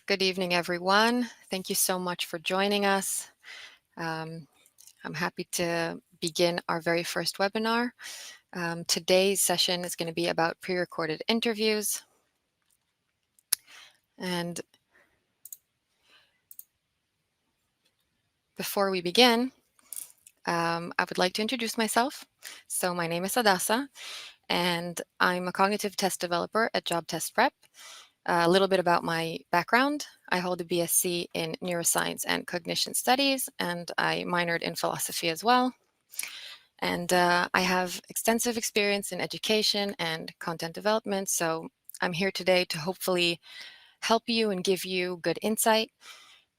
Good evening, everyone. Thank you so much for joining us. I'm happy to begin our very first webinar. Today's session is going to be about pre-recorded interviews. And before we begin, I would like to introduce myself. So my name is Adasa, and I'm a cognitive test developer at Job Test Prep. A little bit about my background. I hold a BSc in neuroscience and cognition studies, and I minored in philosophy as well. And I have extensive experience in education and content development, so I'm here today to hopefully help you and give you good insight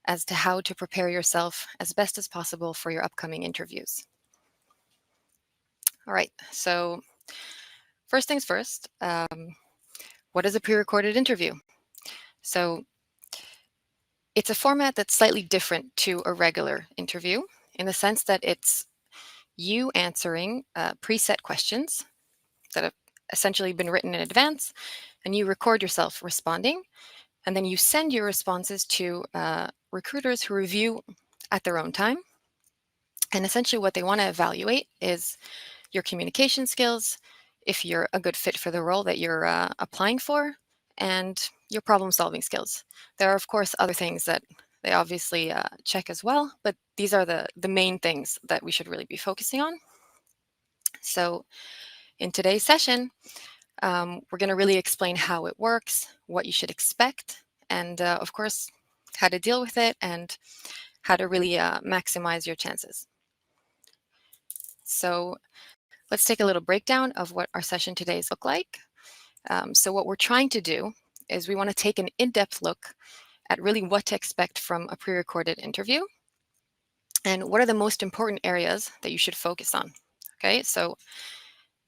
as to how to prepare yourself as best as possible for your upcoming interviews. All right, so first things first, what is a pre-recorded interview? So it's a format that's slightly different to a regular interview in the sense that it's you answering preset questions that have essentially been written in advance, and you record yourself responding, and then you send your responses to recruiters who review at their own time. And essentially what they want to evaluate is your communication skills, if you're a good fit for the role that you're applying for, and your problem-solving skills. There are, of course, other things that they obviously check as well, but these are the main things that we should really be focusing on. So in today's session, we're going to really explain how it works, what you should expect, and of course, how to deal with it and how to really maximize your chances. So let's take a little breakdown of what our session today's look like. So what we're trying to do is we want to take an in-depth look at really what to expect from a pre-recorded interview and what are the most important areas that you should focus on. Okay, so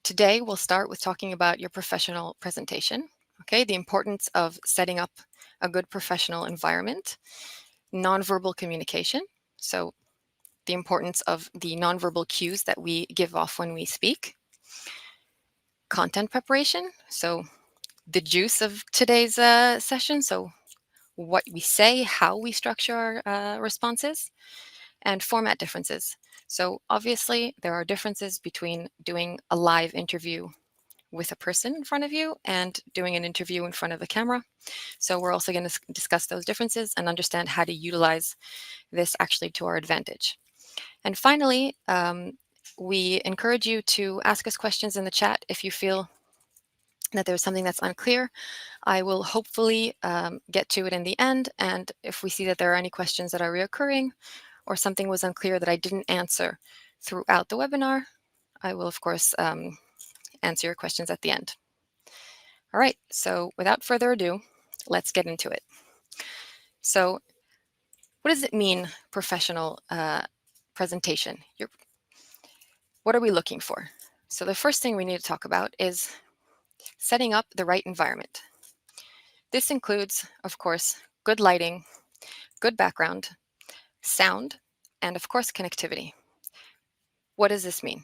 today we'll start with talking about your professional presentation. Okay, the importance of setting up a good professional environment, nonverbal communication. So the importance of the nonverbal cues that we give off when we speak, content preparation. So the juice of today's session. So what we say, how we structure our responses, and format differences. So obviously there are differences between doing a live interview with a person in front of you and doing an interview in front of a camera. So we're also going to discuss those differences and understand how to utilize this actually to our advantage. And finally, we encourage you to ask us questions in the chat if you feel that there's something that's unclear. I will hopefully get to it in the end. And if we see that there are any questions that are reoccurring or something was unclear that I didn't answer throughout the webinar, I will, of course, answer your questions at the end. All right, so without further ado, let's get into it. So what does it mean, professional presentation? What are we looking for? So the first thing we need to talk about is setting up the right environment. This includes, of course, good lighting, good background, sound, and of course, connectivity. What does this mean?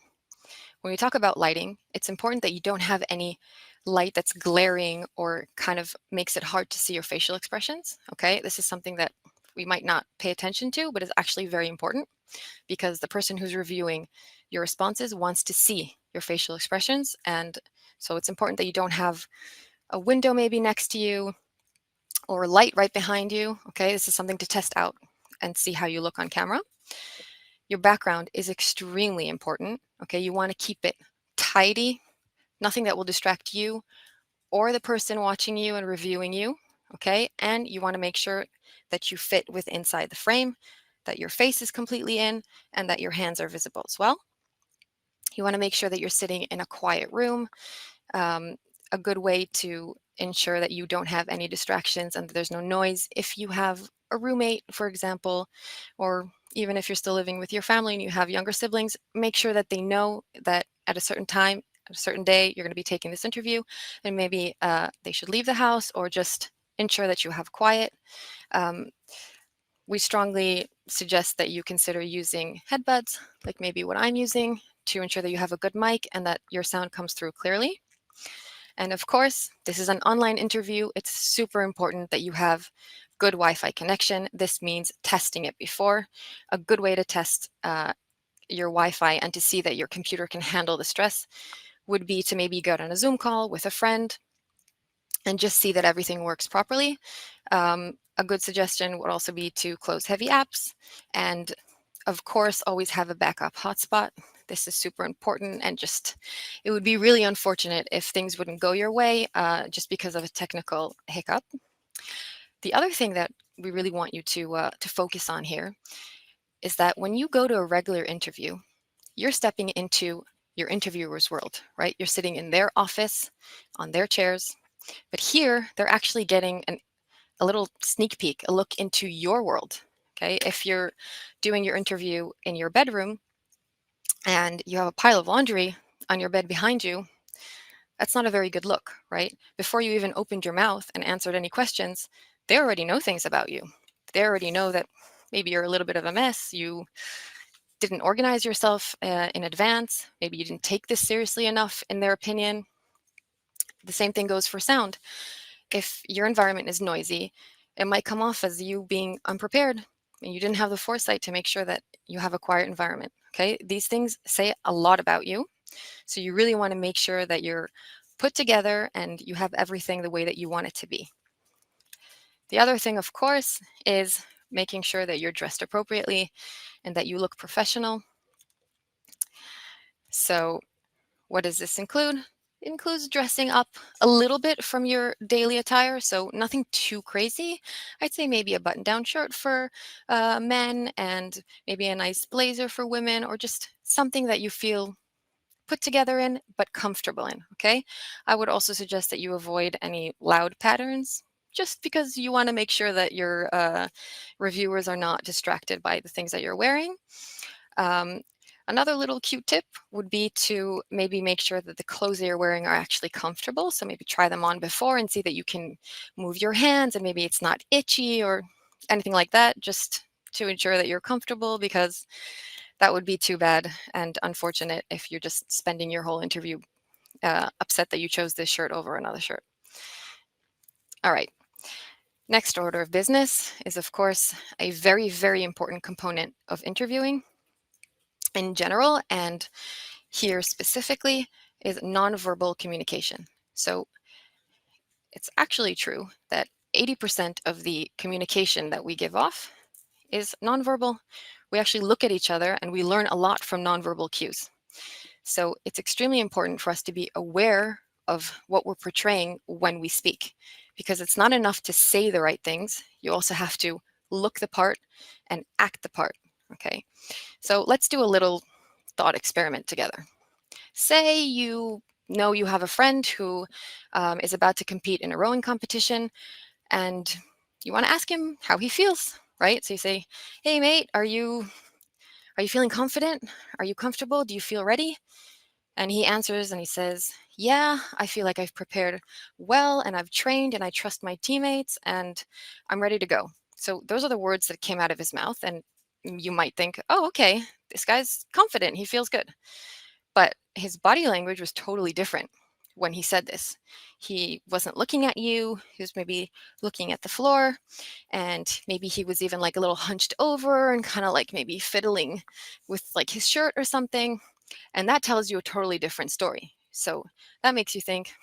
When we talk about lighting, it's important that you don't have any light that's glaring or kind of makes it hard to see your facial expressions, okay? This is something that we might not pay attention to, but is actually very important because the person who's reviewing your responses wants to see your facial expressions. And so it's important that you don't have a window maybe next to you or light right behind you, okay? This is something to test out and see how you look on camera. Your background is extremely important, okay? You want to keep it tidy, nothing that will distract you or the person watching you and reviewing you, okay? And you want to make sure that you fit with inside the frame, that your face is completely in, and that your hands are visible as well. You want to make sure that you're sitting in a quiet room. A good way to ensure that you don't have any distractions and that there's no noise. If you have a roommate, for example, or even if you're still living with your family and you have younger siblings, make sure that they know that at a certain time, at a certain day, you're going to be taking this interview, and maybe they should leave the house or just ensure that you have quiet. We strongly suggest that you consider using headbuds, like maybe what I'm using, to ensure that you have a good mic and that your sound comes through clearly. And of course, this is an online interview. It's super important that you have good Wi-Fi connection. This means testing it before. A good way to test your Wi-Fi and to see that your computer can handle the stress would be to maybe go on a Zoom call with a friend and just see that everything works properly. A good suggestion would also be to close heavy apps and, of course, always have a backup hotspot. This is super important, and just it would be really unfortunate if things wouldn't go your way just because of a technical hiccup. The other thing that we really want you to focus on here is that when you go to a regular interview, you're stepping into your interviewer's world, right? You're sitting in their office on their chairs, but here they're actually getting a little sneak peek, a look into your world. Okay, if you're doing your interview in your bedroom and you have a pile of laundry on your bed behind you, that's not a very good look, right? Before you even opened your mouth and answered any questions, they already know things about you. They already know that maybe you're a little bit of a mess. You didn't organize yourself in advance. Maybe you didn't take this seriously enough, in their opinion. The same thing goes for sound. If your environment is noisy, it might come off as you being unprepared and you didn't have the foresight to make sure that you have a quiet environment. Okay, these things say a lot about you. So you really want to make sure that you're put together and you have everything the way that you want it to be. The other thing, of course, is making sure that you're dressed appropriately and that you look professional. So what does this include? It includes dressing up a little bit from your daily attire, so nothing too crazy. I'd say maybe a button-down shirt for men and maybe a nice blazer for women, or just something that you feel put together in but comfortable in. Okay, I would also suggest that you avoid any loud patterns, just because you want to make sure that your reviewers are not distracted by the things that you're wearing. um, Another little cute tip would be to maybe make sure that the clothes that you're wearing are actually comfortable. So maybe try them on before and see that you can move your hands and maybe it's not itchy or anything like that, just to ensure that you're comfortable, because that would be too bad and unfortunate if you're just spending your whole interview upset that you chose this shirt over another shirt. All right. Next order of business is, of course, a very, very important component of interviewing in general, and here specifically, is nonverbal communication. So it's actually true that 80% of the communication that we give off is nonverbal. We actually look at each other and we learn a lot from nonverbal cues. So it's extremely important for us to be aware of what we're portraying when we speak, because it's not enough to say the right things. You also have to look the part and act the part. Okay, so let's do a little thought experiment together. Say you know you have a friend who is about to compete in a rowing competition, and you want to ask him how he feels, right? So you say, "Hey, mate, are you feeling confident? Are you comfortable? Do you feel ready?" And he answers and he says, "Yeah, I feel like I've prepared well and I've trained and I trust my teammates and I'm ready to go." So those are the words that came out of his mouth, and you might think, "Oh, okay, this guy's confident. He feels good." But his body language was totally different when he said this. He wasn't looking at you, he was maybe looking at the floor, and maybe he was even like a little hunched over and kind of like maybe fiddling with like his shirt or something. And that tells you a totally different story. So that makes you think,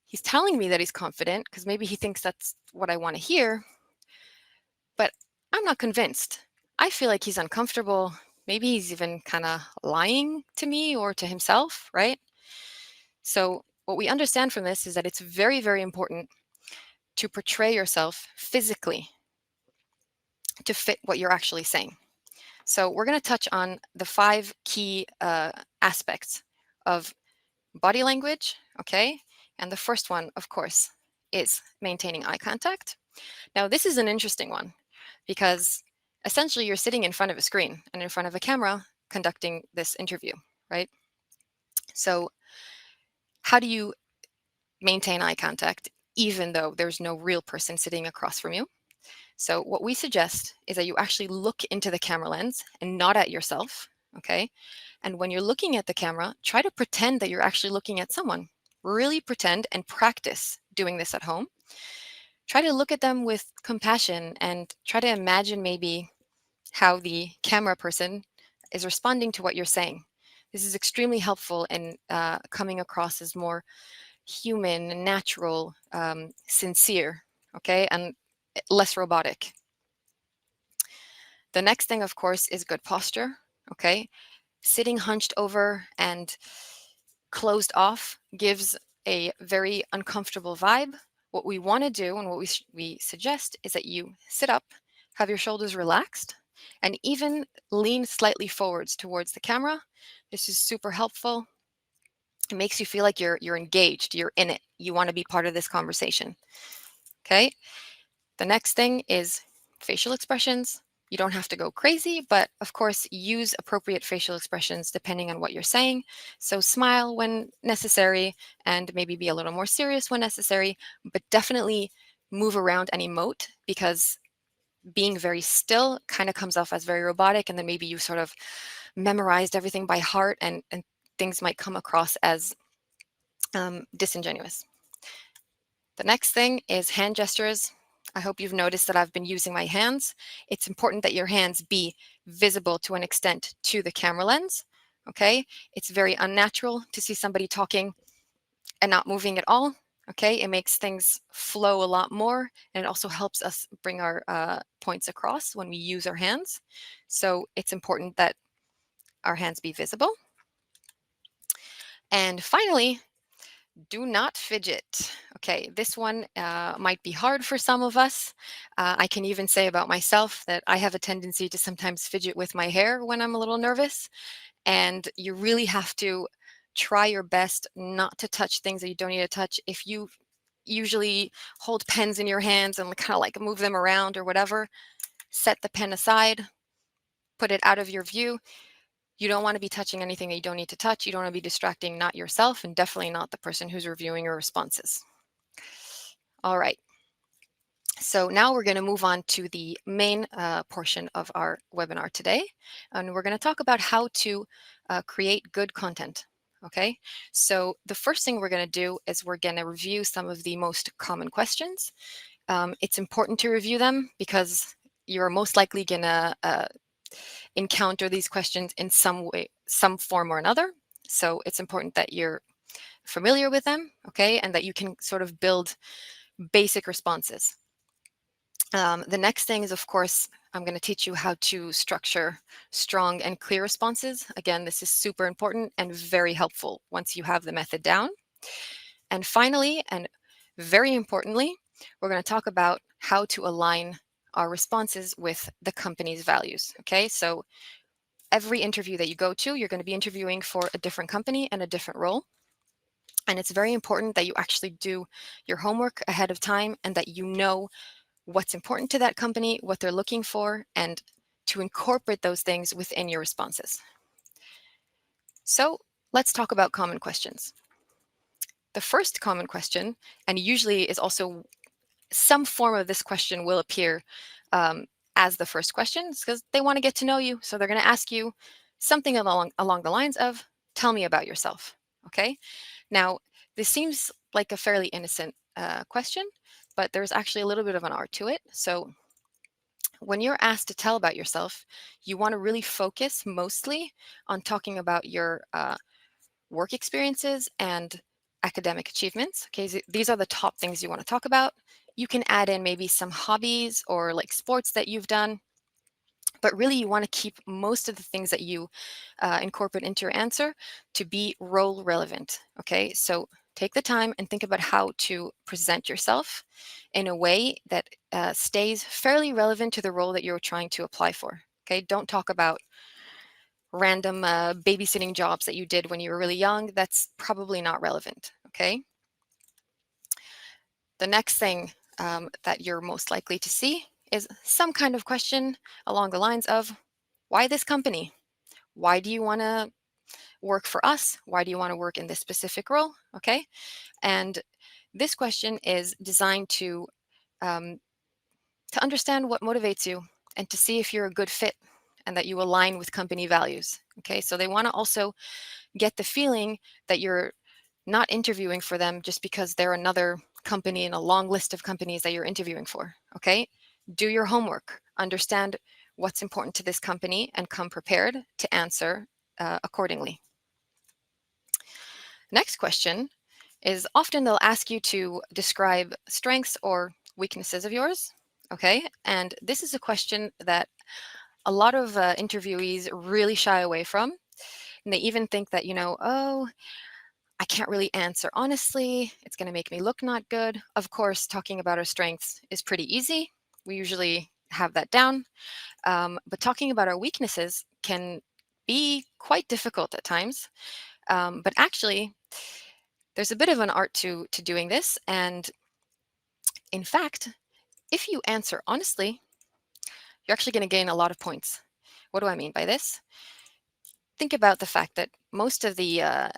he's telling me that he's confident because maybe he thinks that's what I want to hear, but I'm not convinced. I feel like he's uncomfortable. Maybe he's even kind of lying to me or to himself, right? So, what we understand from this is that it's very, very important to portray yourself physically to fit what you're actually saying. So, we're going to touch on the 5 key aspects of body language, okay? And the first one, of course, is maintaining eye contact. Now, this is an interesting one because essentially you're sitting in front of a screen and in front of a camera conducting this interview, right? So, how do you maintain eye contact even though there's no real person sitting across from you? So, what we suggest is that you actually look into the camera lens and not at yourself, okay? And when you're looking at the camera, try to pretend that you're actually looking at someone. Really pretend and practice doing this at home. try to look at them with compassion and try to imagine maybe how the camera person is responding to what you're saying. This is extremely helpful in coming across as more human, natural, sincere, okay, and less robotic. The next thing, of course, is good posture, okay? Sitting hunched over and closed off gives a very uncomfortable vibe. What we want to do and what we suggest is that you sit up, have your shoulders relaxed, and even lean slightly forwards towards the camera. This is super helpful. It makes you feel like you're engaged, you're in it. You want to be part of this conversation. Okay? The next thing is facial expressions. You don't have to go crazy, but of course, use appropriate facial expressions depending on what you're saying. So smile when necessary and maybe be a little more serious when necessary, but definitely move around and emote, because being very still kind of comes off as very robotic, and then maybe you sort of memorized everything by heart, and things might come across as disingenuous. The next thing is hand gestures. I hope you've noticed that I've been using my hands. It's important that your hands be visible to an extent to the camera lens, okay? It's very unnatural to see somebody talking and not moving at all, okay? It makes things flow a lot more, and it also helps us bring our points across when we use our hands. So it's important that our hands be visible. And finally, do not fidget. Okay, this one might be hard for some of us. I can even say about myself that I have a tendency to sometimes fidget with my hair when I'm a little nervous, and you really have to try your best not to touch things that you don't need to touch. If you usually hold pens in your hands and kind of like move them around or whatever, set the pen aside, put it out of your view. You don't want to be touching anything that you don't need to touch. You don't want to be distracting, not yourself, and definitely not the person who's reviewing your responses. All right. So now we're going to move on to the main portion of our webinar today, and we're going to talk about how to create good content. Okay, so the first thing we're going to do is we're going to review some of the most common questions. It's important to review them because you're most likely going to encounter these questions in some way, some form or another. So it's important that you're familiar with them, okay, and that you can sort of build basic responses. The next thing is, of course, I'm going to teach you how to structure strong and clear responses. Again, this is super important and very helpful once you have the method down. And finally, and very importantly, we're going to talk about how to align our responses with the company's values. Okay, so every interview that you go to, you're going to be interviewing for a different company and a different role. And it's very important that you actually do your homework ahead of time and that you know what's important to that company, what they're looking for, and to incorporate those things within your responses. So let's talk about common questions. The first common question, and usually is also some form of this question will appear as the first question, because they want to get to know you. So they're going to ask you something along the lines of, tell me about yourself. Okay. Now, this seems like a fairly innocent question, but there's actually a little bit of an art to it. So when you're asked to tell about yourself, you want to really focus mostly on talking about your work experiences and academic achievements. Okay, these are the top things you want to talk about. You can add in maybe some hobbies or like sports that you've done, but really you want to keep most of the things that you incorporate into your answer to be role relevant. Okay, so take the time and think about how to present yourself in a way that stays fairly relevant to the role that you're trying to apply for. Okay, don't talk about random babysitting jobs that you did when you were really young. That's probably not relevant. Okay. The next thing that you're most likely to see is some kind of question along the lines of, why this company? Why do you want to work for us? Why do you want to work in this specific role? Okay. And this question is designed to understand what motivates you and to see if you're a good fit and that you align with company values. Okay. So they want to also get the feeling that you're not interviewing for them just because they're another company in a long list of companies that you're interviewing for, okay? Do your homework, understand what's important to this company, and come prepared to answer accordingly. Next question is often they'll ask you to describe strengths or weaknesses of yours, okay? And this is a question that a lot of interviewees really shy away from. And they even think that, oh, I can't really answer honestly. It's going to make me look not good. Of course, talking about our strengths is pretty easy. We usually have that down. But talking about our weaknesses can be quite difficult at times. But actually, there's a bit of an art to doing this. And in fact, if you answer honestly, you're actually going to gain a lot of points. What do I mean by this? Think about the fact that most of the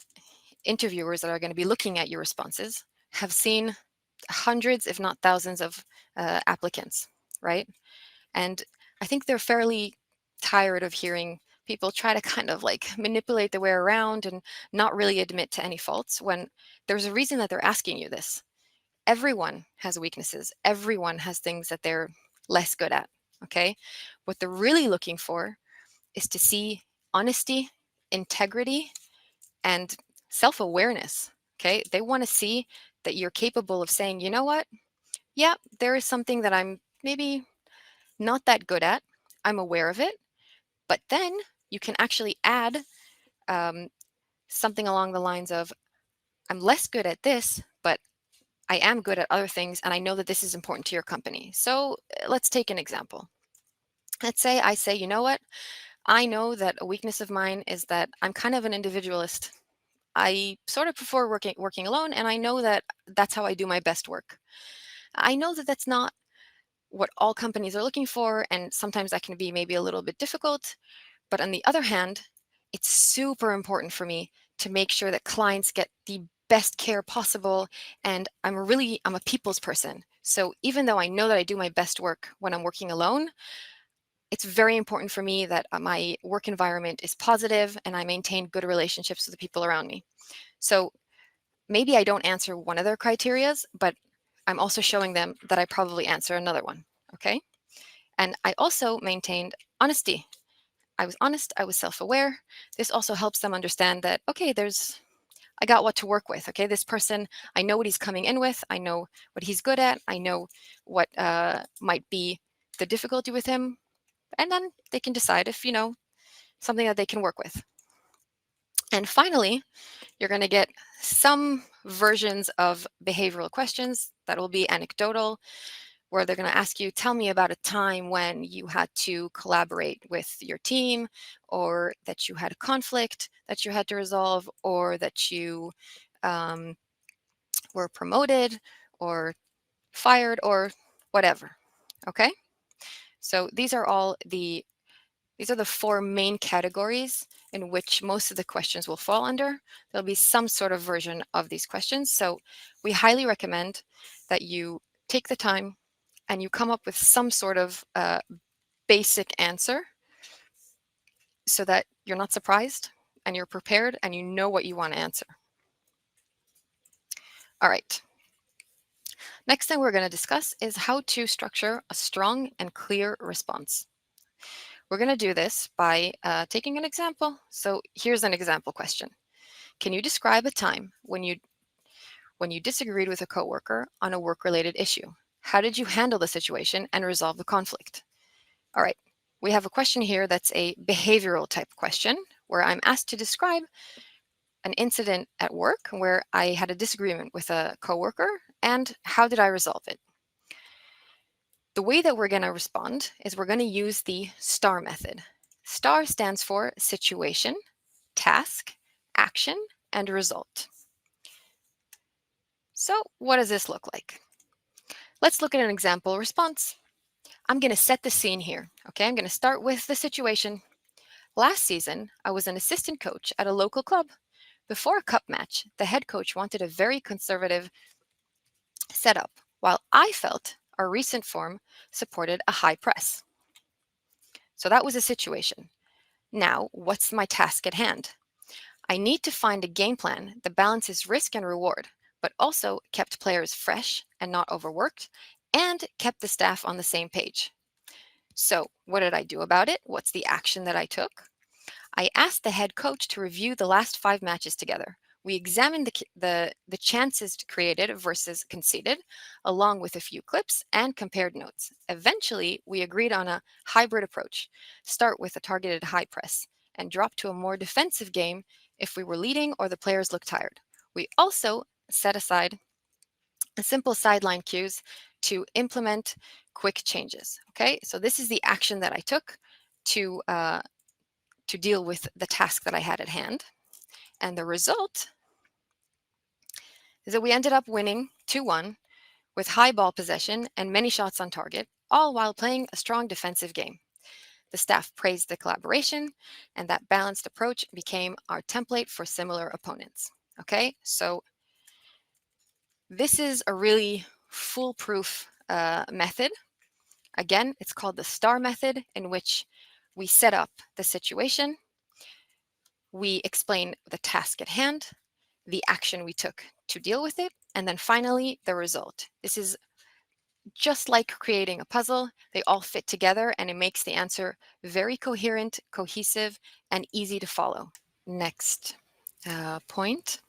interviewers that are going to be looking at your responses have seen hundreds, if not thousands, of applicants, right? And I think they're fairly tired of hearing people try to kind of like manipulate their way around and not really admit to any faults when there's a reason that they're asking you this. Everyone has weaknesses. Everyone has things that they're less good at, okay? What they're really looking for is to see honesty, integrity, and self-awareness, okay? They want to see that you're capable of saying, you know what? Yeah, there is something that I'm maybe not that good at. I'm aware of it, but then you can actually add um, something along the lines of, I'm less good at this, but I am good at other things, and I know that this is important to your company. So let's take an example. Let's say I say, you know what? I know that a weakness of mine is that I'm kind of an individualist. I sort of prefer working alone, and I know that that's how I do my best work. I know that that's not what all companies are looking for, and sometimes that can be maybe a little bit difficult. But on the other hand, it's super important for me to make sure that clients get the best care possible. And I'm a people's person. So even though I know that I do my best work when I'm working alone, it's very important for me that my work environment is positive and I maintain good relationships with the people around me. So maybe I don't answer one of their criterias, but I'm also showing them that I probably answer another one. Okay. And I also maintained honesty. I was honest, I was self-aware. This also helps them understand that, okay, I got what to work with. Okay, this person, I know what he's coming in with. I know what he's good at. I know what might be the difficulty with him. And then they can decide if, something that they can work with. And finally, you're going to get some versions of behavioral questions that will be anecdotal, where they're going to ask you, tell me about a time when you had to collaborate with your team, or that you had a conflict that you had to resolve, or that you were promoted or fired or whatever. Okay, so these are the four main categories in which most of the questions will fall under. There'll be some sort of version of these questions. So we highly recommend that you take the time and you come up with some sort of basic answer so that you're not surprised and you're prepared and you know what you want to answer. All right. Next thing we're going to discuss is how to structure a strong and clear response. We're going to do this by taking an example. So here's an example question. Can you describe a time when you disagreed with a coworker on a work-related issue? How did you handle the situation and resolve the conflict? All right, we have a question here that's a behavioral type question where I'm asked to describe an incident at work where I had a disagreement with a coworker and how did I resolve it? The way that we're going to respond is we're going to use the STAR method. STAR stands for situation, task, action, and result. So what does this look like? Let's look at an example response. I'm going to set the scene here. Okay, I'm going to start with the situation. Last season, I was an assistant coach at a local club. Before a cup match, the head coach wanted a very conservative setup, while I felt our recent form supported a high press. So that was a situation. Now, what's my task at hand? I need to find a game plan that balances risk and reward. but also kept players fresh and not overworked, and kept the staff on the same page. So what did I do about it? What's the action that I took? I asked the head coach to review the last 5 matches together. We examined the chances created versus conceded, along with a few clips, and compared notes. Eventually, we agreed on a hybrid approach. Start with a targeted high press and drop to a more defensive game if we were leading or the players looked tired. We also set aside simple sideline cues to implement quick changes. Okay, so this is the action that I took to deal with the task that I had at hand. And the result is that we ended up winning 2-1 with high ball possession and many shots on target, all while playing a strong defensive game. The staff praised the collaboration, and that balanced approach became our template for similar opponents. Okay, so this is a really foolproof method. Again, it's called the STAR method, in which we set up the situation, we explain the task at hand, the action we took to deal with it, and then finally the result. This is just like creating a puzzle. They all fit together and it makes the answer very coherent, cohesive, and easy to follow. Next point.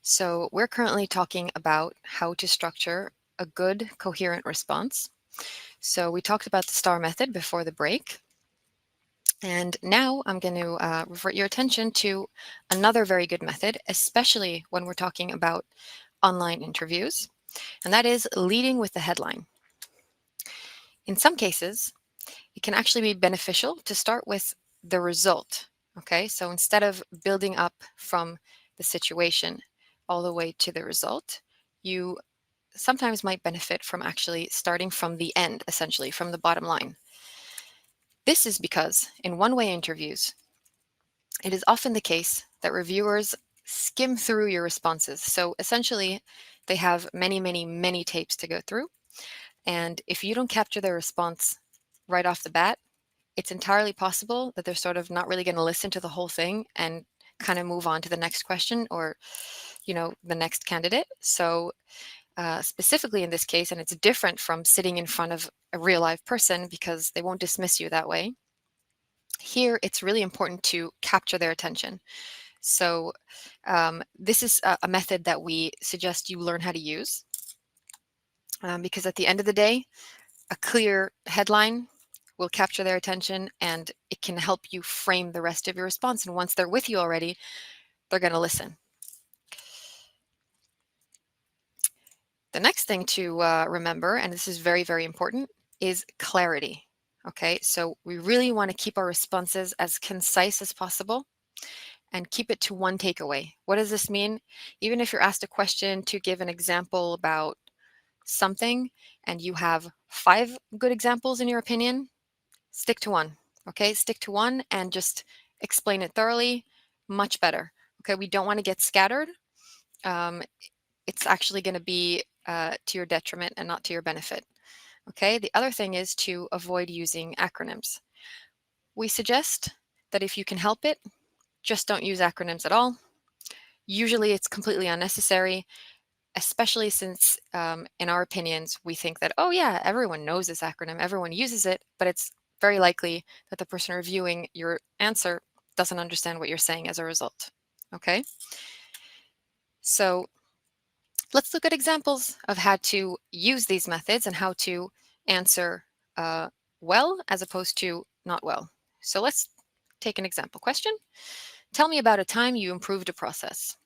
So we're currently talking about how to structure a good coherent response. So we talked about the STAR method before the break. And now I'm going to revert your attention to another very good method, especially when we're talking about online interviews, and that is leading with the headline. In some cases, it can actually be beneficial to start with the result. Okay, so instead of building up from the situation all the way to the result, you sometimes might benefit from actually starting from the end, essentially from the bottom line. This is because in one-way interviews, it is often the case that reviewers skim through your responses. So essentially, they have many, many, many tapes to go through. And if you don't capture their response right off the bat, it's entirely possible that they're sort of not really going to listen to the whole thing and kind of move on to the next question or, the next candidate. So specifically in this case, and it's different from sitting in front of a real live person because they won't dismiss you that way. Here, it's really important to capture their attention. So this is a method that we suggest you learn how to use because at the end of the day, a clear headline will capture their attention and it can help you frame the rest of your response. And once they're with you already, they're going to listen. The next thing to remember, and this is very, very important, is clarity. Okay, so we really want to keep our responses as concise as possible and keep it to one takeaway. What does this mean? Even if you're asked a question to give an example about something and you have 5 good examples in your opinion, stick to one. Okay, stick to one and just explain it thoroughly, much better. Okay, we don't want to get scattered. It's actually going to be to your detriment and not to your benefit. Okay, the other thing is to avoid using acronyms. We suggest that if you can help it, just don't use acronyms at all. Usually it's completely unnecessary, especially since in our opinions, we think that, oh yeah, everyone knows this acronym, everyone uses it, but it's very likely that the person reviewing your answer doesn't understand what you're saying as a result. Okay, so let's look at examples of how to use these methods and how to answer well as opposed to not well. So let's take an example question. Tell me about a time you improved a process.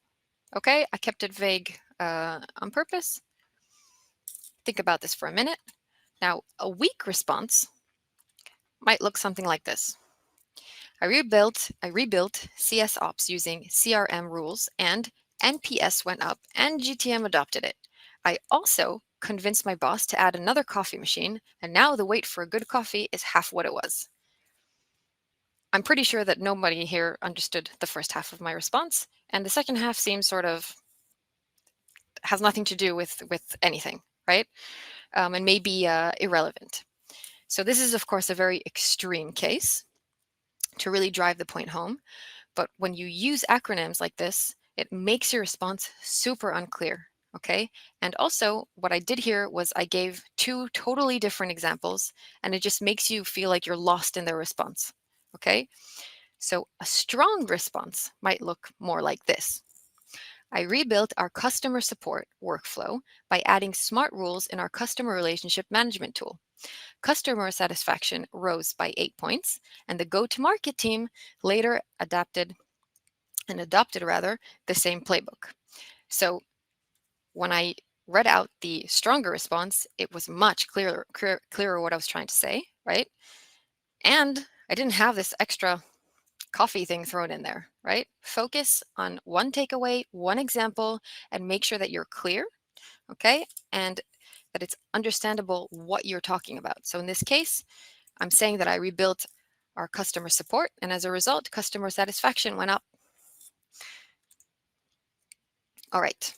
Okay, I kept it vague on purpose. Think about this for a minute. Now, a weak response might look something like this. I rebuilt CS Ops using CRM rules and NPS went up and GTM adopted it. I also convinced my boss to add another coffee machine, and now the wait for a good coffee is half what it was. I'm pretty sure that nobody here understood the first half of my response, and the second half seems sort of has nothing to do with anything, right? And may be irrelevant. So this is, of course, a very extreme case to really drive the point home. But when you use acronyms like this, it makes your response super unclear. okay? And also what I did here was I gave two totally different examples, and it just makes you feel like you're lost in their response, okay? So a strong response might look more like this. I rebuilt our customer support workflow by adding smart rules in our customer relationship management tool. Customer satisfaction rose by 8 points, and the go-to-market team later adopted the same playbook. So when I read out the stronger response, it was much clearer what I was trying to say, right? And I didn't have this extra coffee thing thrown in there, right? Focus on one takeaway, one example, and make sure that you're clear, okay? And that it's understandable what you're talking about. So in this case, I'm saying that I rebuilt our customer support, and as a result, customer satisfaction went up. All right.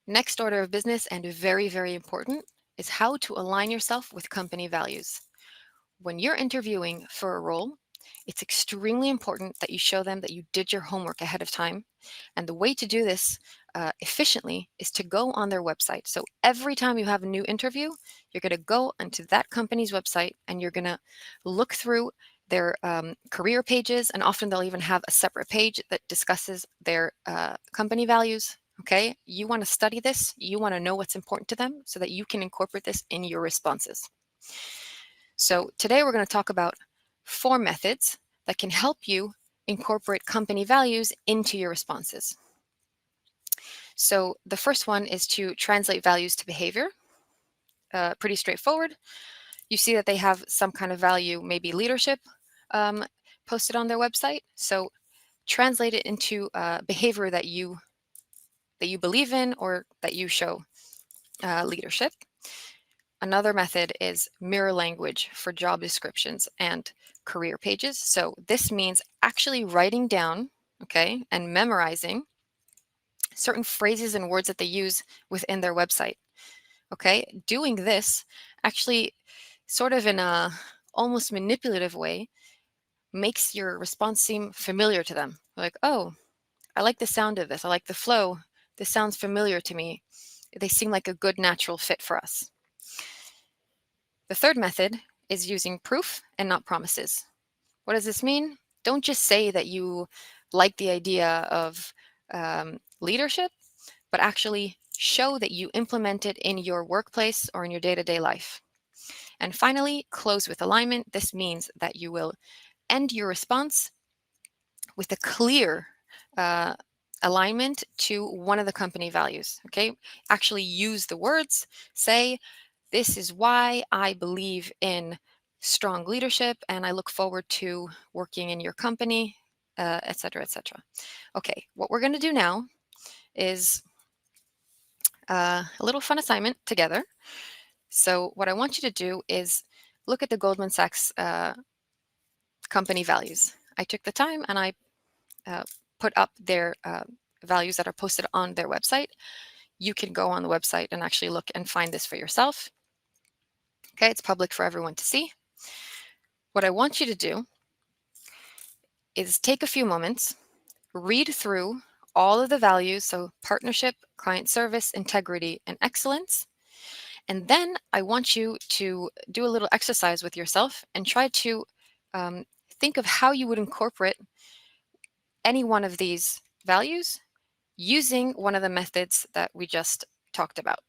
Next order of business, and very, very important, is how to align yourself with company values. When you're interviewing for a role, it's extremely important that you show them that you did your homework ahead of time. And the way to do this efficiently is to go on their website. So every time you have a new interview, you're going to go onto that company's website and you're going to look through their career pages. And often they'll even have a separate page that discusses their company values. Okay, you want to study this, you want to know what's important to them so that you can incorporate this in your responses. So today we're going to talk about 4 methods that can help you incorporate company values into your responses. So the first one is to translate values to behavior. Pretty straightforward. You see that they have some kind of value, maybe leadership, posted on their website. So translate it into behavior that you believe in or that you show leadership. Another method is mirror language for job descriptions and career pages. So this means actually writing down, okay, and memorizing certain phrases and words that they use within their website. Okay, doing this actually sort of in a almost manipulative way makes your response seem familiar to them. Like, oh, I like the sound of this. I like the flow. This sounds familiar to me. They seem like a good natural fit for us. The third method is using proof and not promises. What does this mean? Don't just say that you like the idea of leadership, but actually show that you implement it in your workplace or in your day-to-day life. And finally, close with alignment. This means that you will end your response with a clear alignment to one of the company values. Okay, actually use the words, say, this is why I believe in strong leadership and I look forward to working in your company, et cetera, et cetera. Okay, what we're going to do now is a little fun assignment together. So what I want you to do is look at the Goldman Sachs company values. I took the time and I put up their values that are posted on their website. You can go on the website and actually look and find this for yourself. Okay, it's public for everyone to see. What I want you to do is take a few moments, read through all of the values, so partnership, client service, integrity, and excellence. And then I want you to do a little exercise with yourself and try to think of how you would incorporate any one of these values using one of the methods that we just talked about.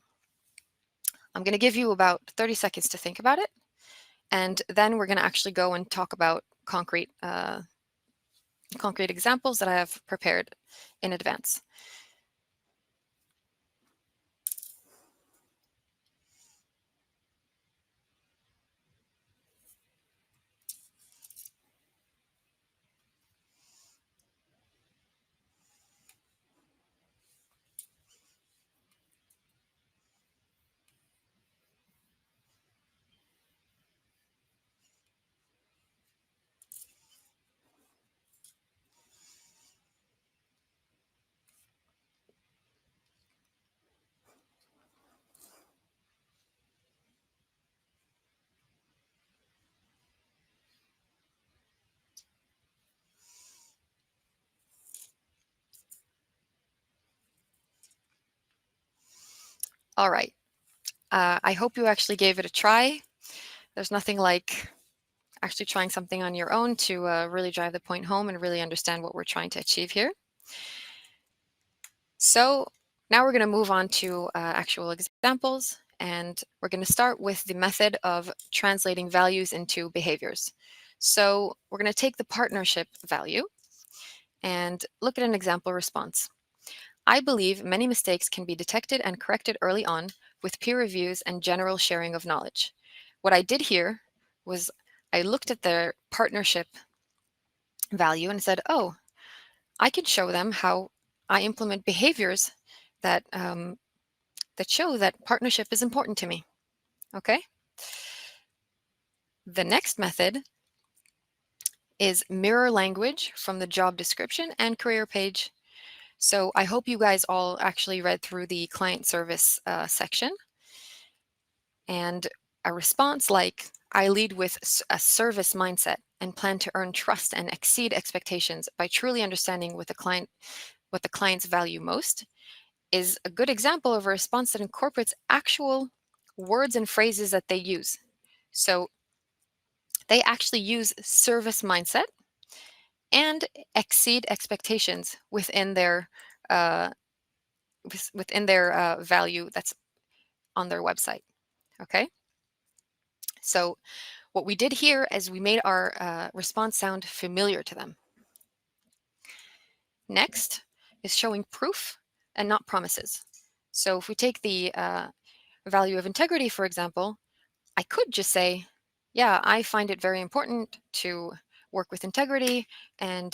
I'm going to give you about 30 seconds to think about it. And then we're going to actually go and talk about concrete examples that I have prepared in advance. All right. I hope you actually gave it a try. There's nothing like actually trying something on your own to really drive the point home and really understand what we're trying to achieve here. So now we're going to move on to actual examples, and we're going to start with the method of translating values into behaviors. So we're going to take the partnership value and look at an example response. I believe many mistakes can be detected and corrected early on with peer reviews and general sharing of knowledge. What I did here was I looked at their partnership value and said, oh, I can show them how I implement behaviors that that show that partnership is important to me. Okay. The next method is mirror language from the job description and career page. So I hope you guys all actually read through the client service section, and a response like, I lead with a service mindset and plan to earn trust and exceed expectations by truly understanding what the clients value most, is a good example of a response that incorporates actual words and phrases that they use. So they actually use service mindset and exceed expectations uh, within their value that's on their website. Okay. So what we did here is we made our response sound familiar to them. Next is showing proof and not promises. So if we take the value of integrity, for example, I could just say, yeah, I find it very important to work with integrity and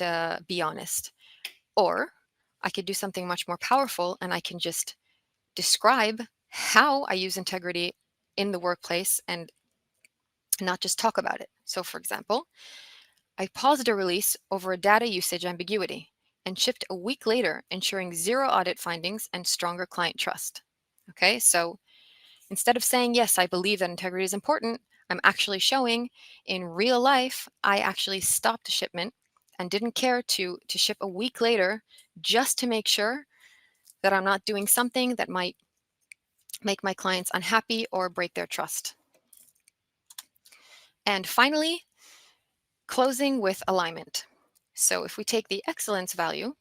be honest. Or I could do something much more powerful, and I can just describe how I use integrity in the workplace and not just talk about it. So for example, I paused a release over a data usage ambiguity and shipped a week later, ensuring zero audit findings and stronger client trust. Okay, so instead of saying, yes, I believe that integrity is important, I'm actually showing in real life, I actually stopped a shipment and didn't care to ship a week later just to make sure that I'm not doing something that might make my clients unhappy or break their trust. And finally, closing with alignment. So if we take the excellence value,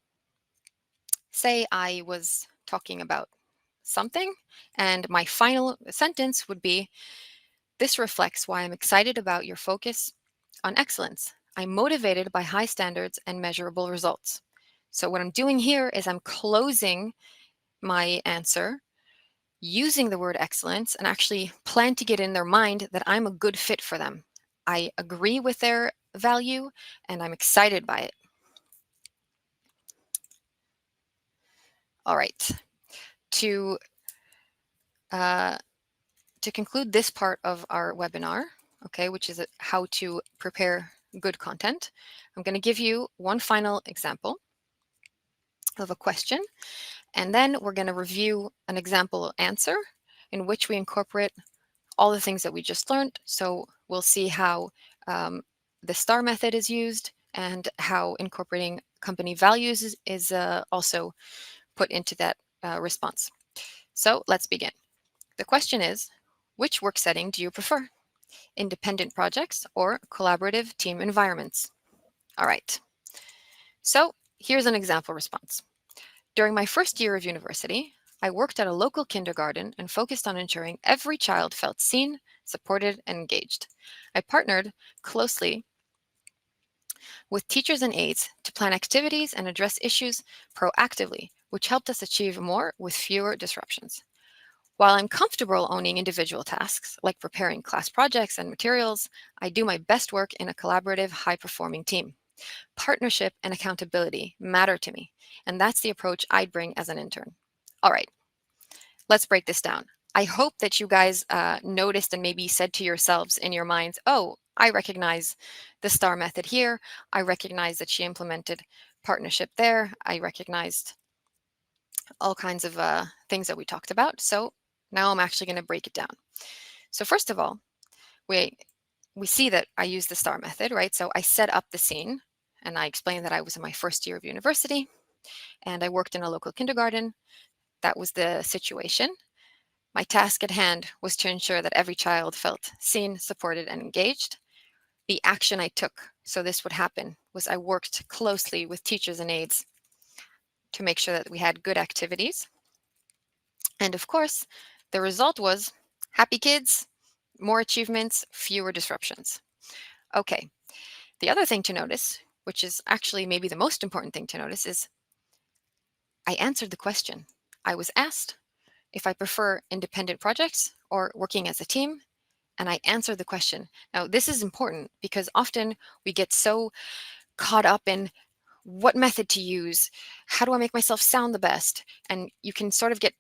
say I was talking about something, and my final sentence would be, this reflects why I'm excited about your focus on excellence. I'm motivated by high standards and measurable results. So what I'm doing here is I'm closing my answer using the word excellence and actually plan to get in their mind that I'm a good fit for them. I agree with their value and I'm excited by it. All right. To conclude this part of our webinar, okay, which is how to prepare good content, I'm going to give you one final example of a question, and then we're going to review an example answer in which we incorporate all the things that we just learned. So we'll see how the STAR method is used and how incorporating company values is also put into that response. So let's begin. The question is, which work setting do you prefer? Independent projects or collaborative team environments? All right. So here's an example response. During my first year of university, I worked at a local kindergarten and focused on ensuring every child felt seen, supported, and engaged. I partnered closely with teachers and aides to plan activities and address issues proactively, which helped us achieve more with fewer disruptions. While I'm comfortable owning individual tasks, like preparing class projects and materials, I do my best work in a collaborative, high-performing team. Partnership and accountability matter to me, and that's the approach I'd bring as an intern. All right, let's break this down. I hope that you guys noticed and maybe said to yourselves in your minds, oh, I recognize the STAR method here. I recognize that she implemented partnership there. I recognized all kinds of things that we talked about. So now I'm actually going to break it down. So first of all, we see that I use the STAR method, right? So I set up the scene and I explained that I was in my first year of university and I worked in a local kindergarten. That was the situation. My task at hand was to ensure that every child felt seen, supported, and engaged. The action I took so this would happen was I worked closely with teachers and aides to make sure that we had good activities. And of course, the result was happy kids, more achievements, fewer disruptions. Okay, the other thing to notice, which is actually maybe the most important thing to notice, is I answered the question. I was asked if I prefer independent projects or working as a team, and I answered the question. Now, this is important because often we get so caught up in what method to use, how do I make myself sound the best, and you can sort of get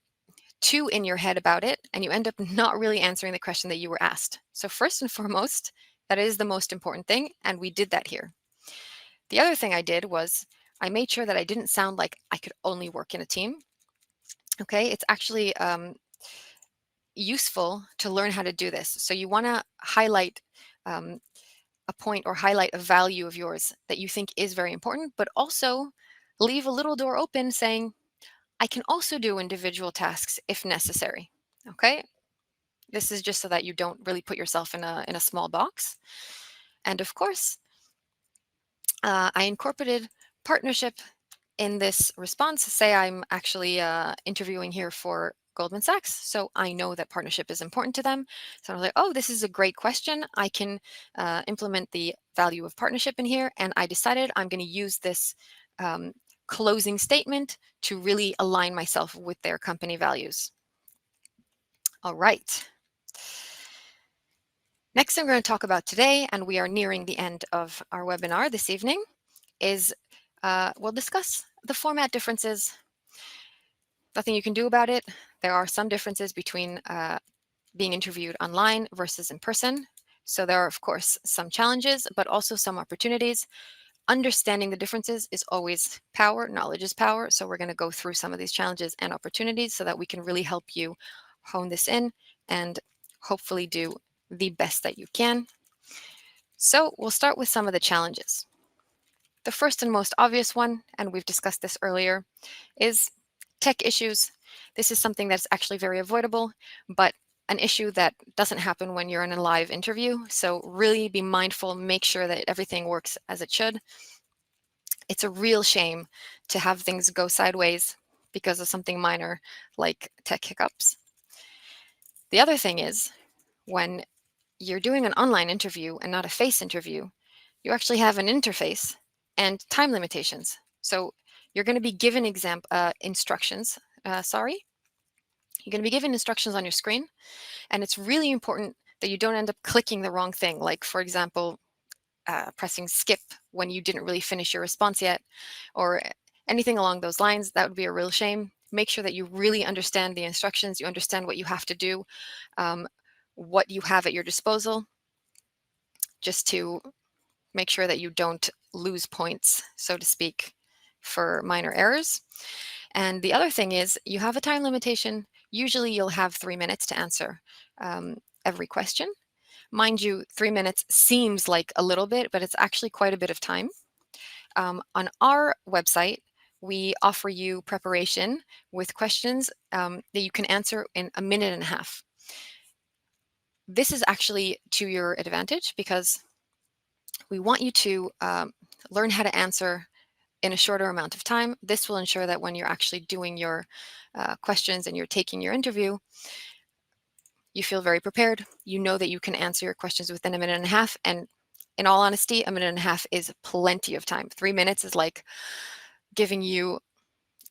too in your head about it, and you end up not really answering the question that you were asked. So first and foremost, that is the most important thing, and we did that here. The other thing I did was I made sure that I didn't sound like I could only work in a team. Okay, it's actually useful to learn how to do this. So you want to highlight um, a point or highlight a value of yours that you think is very important, but also leave a little door open saying, I can also do individual tasks if necessary. Okay, this is just so that you don't really put yourself in a small box. And of course, I incorporated partnership in this response. Say I'm actually interviewing here for Goldman Sachs, so I know that partnership is important to them. So I was like, oh, this is a great question. I can implement the value of partnership in here, and I decided I'm going to use this um, closing statement to really align myself with their company values. All right. Next thing we're going to talk about today, and we are nearing the end of our webinar this evening, is we'll discuss the format differences. Nothing you can do about it. There are some differences between being interviewed online versus in person. So there are, of course, some challenges, but also some opportunities. Understanding the differences is always power. Knowledge is power. So we're going to go through some of these challenges and opportunities so that we can really help you hone this in and hopefully do the best that you can. So we'll start with some of the challenges. The first and most obvious one, and we've discussed this earlier, is tech issues. This is something that's actually very avoidable, but an issue that doesn't happen when you're in a live interview. So really be mindful, make sure that everything works as it should. It's a real shame to have things go sideways because of something minor like tech hiccups. The other thing is when you're doing an online interview and not a face interview, you actually have an interface and time limitations. So you're going to be given instructions. You're going to be given instructions on your screen, and it's really important that you don't end up clicking the wrong thing. Like, for example, pressing skip when you didn't really finish your response yet, or anything along those lines. That would be a real shame. Make sure that you really understand the instructions, you understand what you have to do, what you have at your disposal, just to make sure that you don't lose points, so to speak, for minor errors. And the other thing is you have a time limitation. Usually you'll have 3 minutes to answer every question. Mind you, 3 minutes seems like a little bit, but it's actually quite a bit of time. On our website, we offer you preparation with questions that you can answer in a minute and a half. This is actually to your advantage because we want you to learn how to answer in a shorter amount of time. This will ensure that when you're actually doing your questions and you're taking your interview, you feel very prepared. You know that you can answer your questions within a minute and a half. And in all honesty, a minute and a half is plenty of time. 3 minutes is like giving you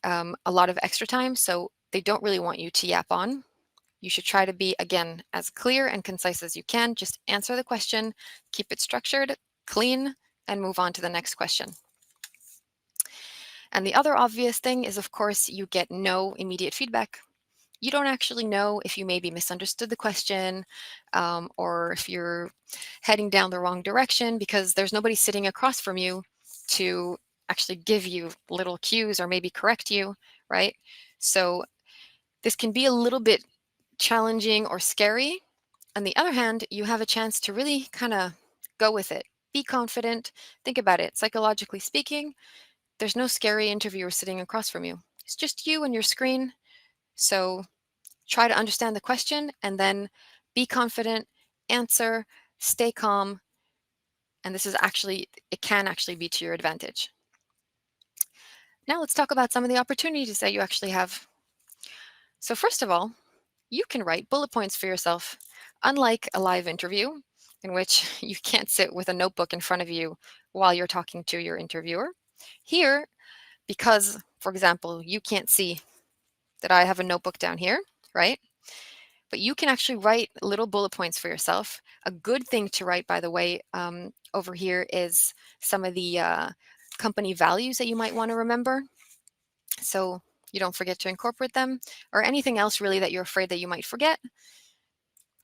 a lot of extra time. So they don't really want you to yap on. You should try to be, again, as clear and concise as you can. Just answer the question, keep it structured, clean, and move on to the next question. And the other obvious thing is, of course, you get no immediate feedback. You don't actually know if you maybe misunderstood the question or if you're heading down the wrong direction because there's nobody sitting across from you to actually give you little cues or maybe correct you, right? So this can be a little bit challenging or scary. On the other hand, you have a chance to really kind of go with it. Be confident. Think about it. Psychologically speaking, there's no scary interviewer sitting across from you. It's just you and your screen. So try to understand the question and then be confident, answer, stay calm, and it can actually be to your advantage. Now let's talk about some of the opportunities that you actually have. So first of all, you can write bullet points for yourself. Unlike a live interview, in which you can't sit with a notebook in front of you while you're talking to your interviewer, here, because, for example, you can't see that I have a notebook down here, right? But you can actually write little bullet points for yourself. A good thing to write, by the way, over here is some of the company values that you might want to remember. So you don't forget to incorporate them, or anything else really that you're afraid that you might forget.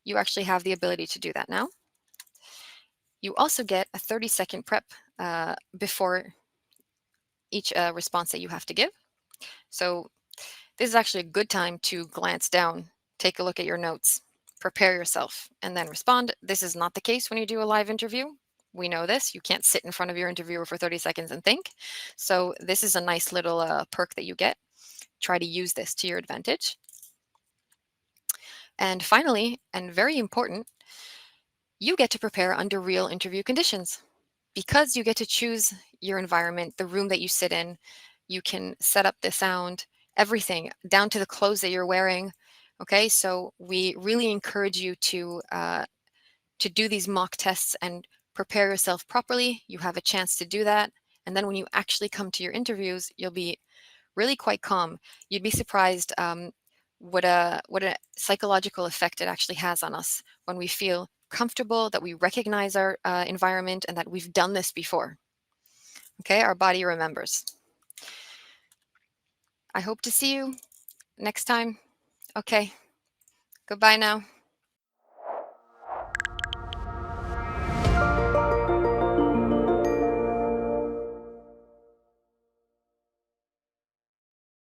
You actually have the ability to do that now. You also get a 30-second prep before each response that you have to give. So this is actually a good time to glance down, take a look at your notes, prepare yourself, and then respond. This is not the case when you do a live interview. We know this. You can't sit in front of your interviewer for 30 seconds and think. So this is a nice little perk that you get. Try to use this to your advantage. And finally, and very important, you get to prepare under real interview conditions. Because you get to choose your environment, the room that you sit in, you can set up the sound, everything, down to the clothes that you're wearing. Okay, so we really encourage you to do these mock tests and prepare yourself properly. You have a chance to do that. And then when you actually come to your interviews, you'll be really quite calm. You'd be surprised what a psychological effect it actually has on us when we feel comfortable, that we recognize our environment, and that we've done this before. Okay, our body remembers. I hope to see you next time. Okay, goodbye now.